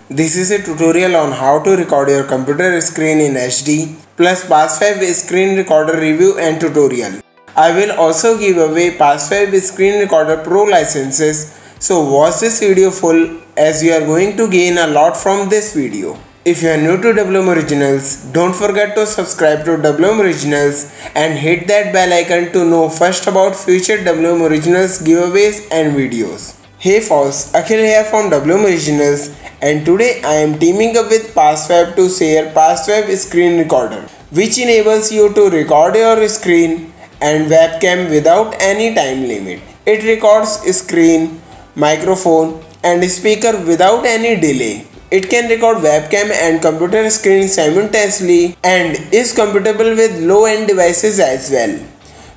This is a tutorial on how to record your computer screen in HD plus PassFab Screen Recorder review and tutorial. I will also give away PassFab Screen Recorder Pro licenses, so watch this video full as you are going to gain a lot from this video. If you are new to WM Originals, don't forget to subscribe to WM Originals and hit that bell icon to know first about future WM Originals giveaways and videos. Hey folks, Akhil here from WM Originals, and today I am teaming up with PassFab to share PassFab Screen Recorder, which enables you to record your screen and webcam without any time limit. It records screen, microphone and speaker without any delay. It can record webcam and computer screen simultaneously and is compatible with low-end devices as well.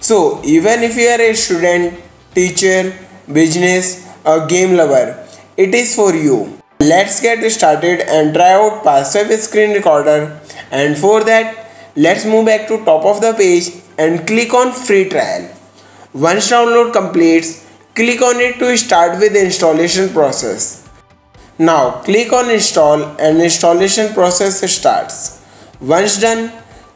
So even if you are a student, teacher, business or game lover, it is for you. Let's get started and try out PassFab Screen Recorder, and for that let's move back to top of the page and click on free trial. Once download completes, click on it to start with the installation process. Now click on install and installation process starts. Once done,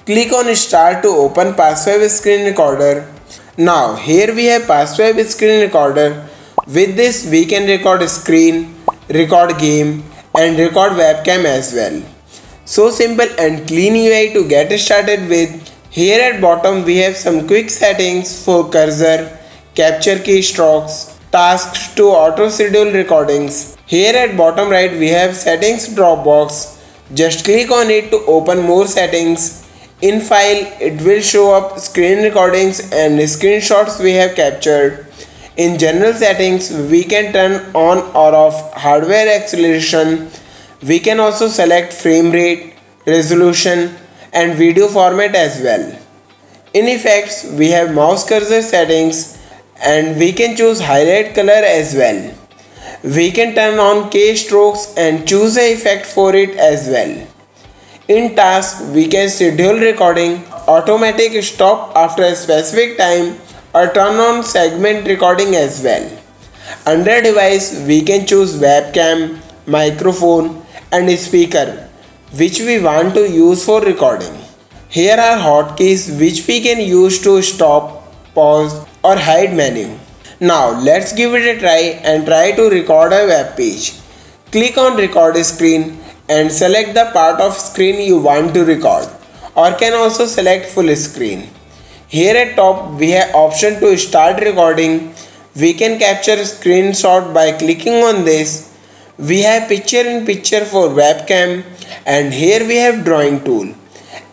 click on start to open PassFab Screen Recorder. Now here we have PassFab Screen Recorder. With this we can record screen, record game and record webcam as well. So simple and clean UI to get started with. Here at bottom we have some quick settings for cursor, capture keystrokes, tasks to auto schedule recordings. Here at bottom right we have settings drop box. Just click on it to open more settings. In file it will show up screen recordings and screenshots we have captured. In general settings we can turn on or off hardware acceleration. We can also select frame rate, resolution and video format as well. In effects we have mouse cursor settings and we can choose highlight color as well. We can turn on keystrokes and choose an effect for it as well. In task we can schedule recording, automatic stop after a specific time or turn on segment recording as well. Under device we can choose webcam, microphone and speaker which we want to use for recording. Here are hotkeys which we can use to stop, pause or hide menu. Now let's give it a try and try to record a web page. Click on record screen and select the part of screen you want to record, or can also select full screen. Here at top we have option to start recording. We can capture screenshot by clicking on this. We have picture in picture for webcam, and here we have drawing tool.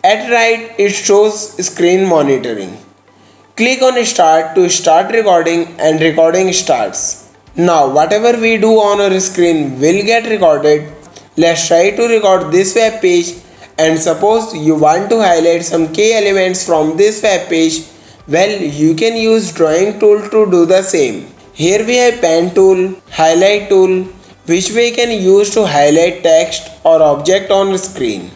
At right it shows screen monitoring. Click on start to start recording and recording starts. Now whatever we do on our screen will get recorded. Let's try to record this web page, and suppose you want to highlight some key elements from this web page. Well, you can use drawing tool to do the same. Here we have pen tool, highlight tool which we can use to highlight text or object on screen.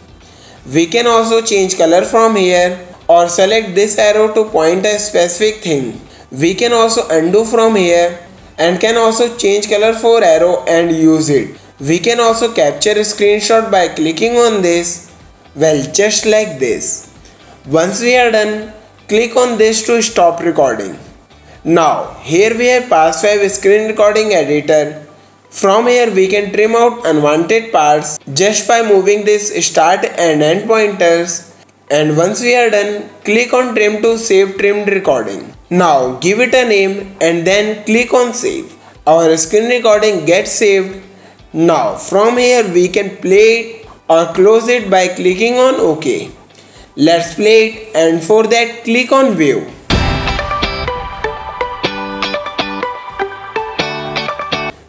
We can also change color from here or select this arrow to point a specific thing. We can also undo from here and can also change color for arrow and use it. We can also capture a screenshot by clicking on this. Well, just like this. Once we are done, click on this to stop recording. Now here we have PassFab Screen Recording Editor. From here we can trim out unwanted parts just by moving this start and end pointers, and once we are done, click on trim to save trimmed recording. Now give it a name and then click on save. Our screen recording gets saved. Now from here we can play it or close it by clicking on OK. Let's play it, and for that click on view.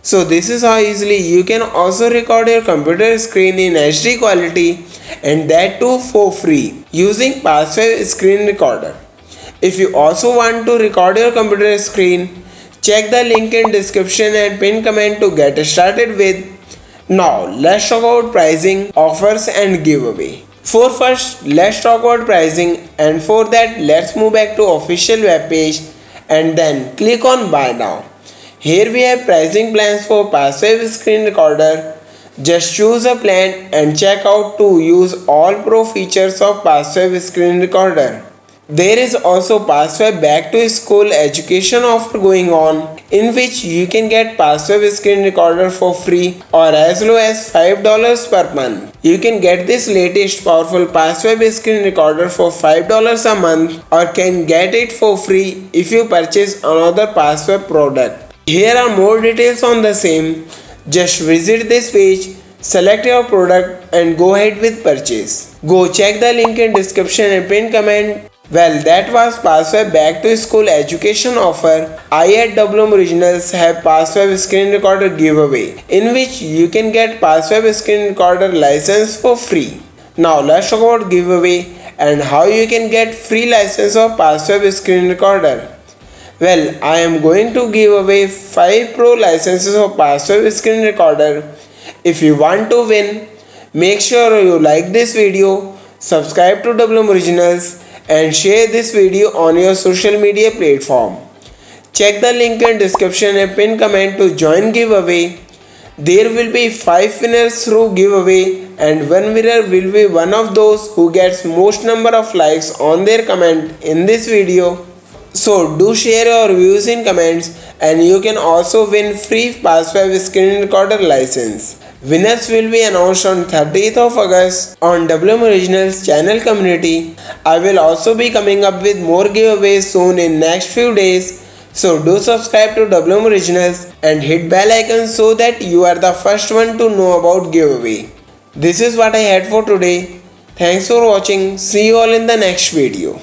So this is how easily you can also record your computer screen in HD quality, and that too for free using PassFab Screen Recorder. If you also want to record your computer screen, check the link in description and pin comment to get started with. Now let's talk about pricing, offers and giveaway. For first let's talk about pricing, and for that let's move back to official web page and then click on buy now. Here we have pricing plans for PassFab Screen Recorder. Just choose a plan and check out to use all pro features of PassFab Screen Recorder. There is also PassFab Back to School education offer going on, in which you can get PassFab Screen Recorder for free or as low as $5 per month. You can get this latest powerful PassFab Screen Recorder for $5 a month or can get it for free if you purchase another PassFab product. Here are more details on the same. Just visit this page, select your product and go ahead with purchase. Go check the link in description and pin comment. Well, that was PassFab Back to School education offer. I at WM Originals have PassFab Screen Recorder giveaway, in which you can get PassFab Screen Recorder license for free. Now let's talk about giveaway and how you can get free license of PassFab Screen Recorder. Well, I am going to give away 5 pro licenses of PassFab Screen Recorder. If you want to win, make sure you like this video, subscribe to WM Originals and share this video on your social media platform. Check the link in description and pin comment to join giveaway. There will be 5 winners through giveaway and one winner will be one of those who gets most number of likes on their comment in this video. So do share your views in comments and you can also win free PassFab Screen Recorder license. Winners will be announced on 30th of August on WM Originals channel community. I will also be coming up with more giveaways soon in next few days. So do subscribe to WM Originals and hit bell icon so that you are the first one to know about giveaway. This is what I had for today. Thanks for watching. See you all in the next video.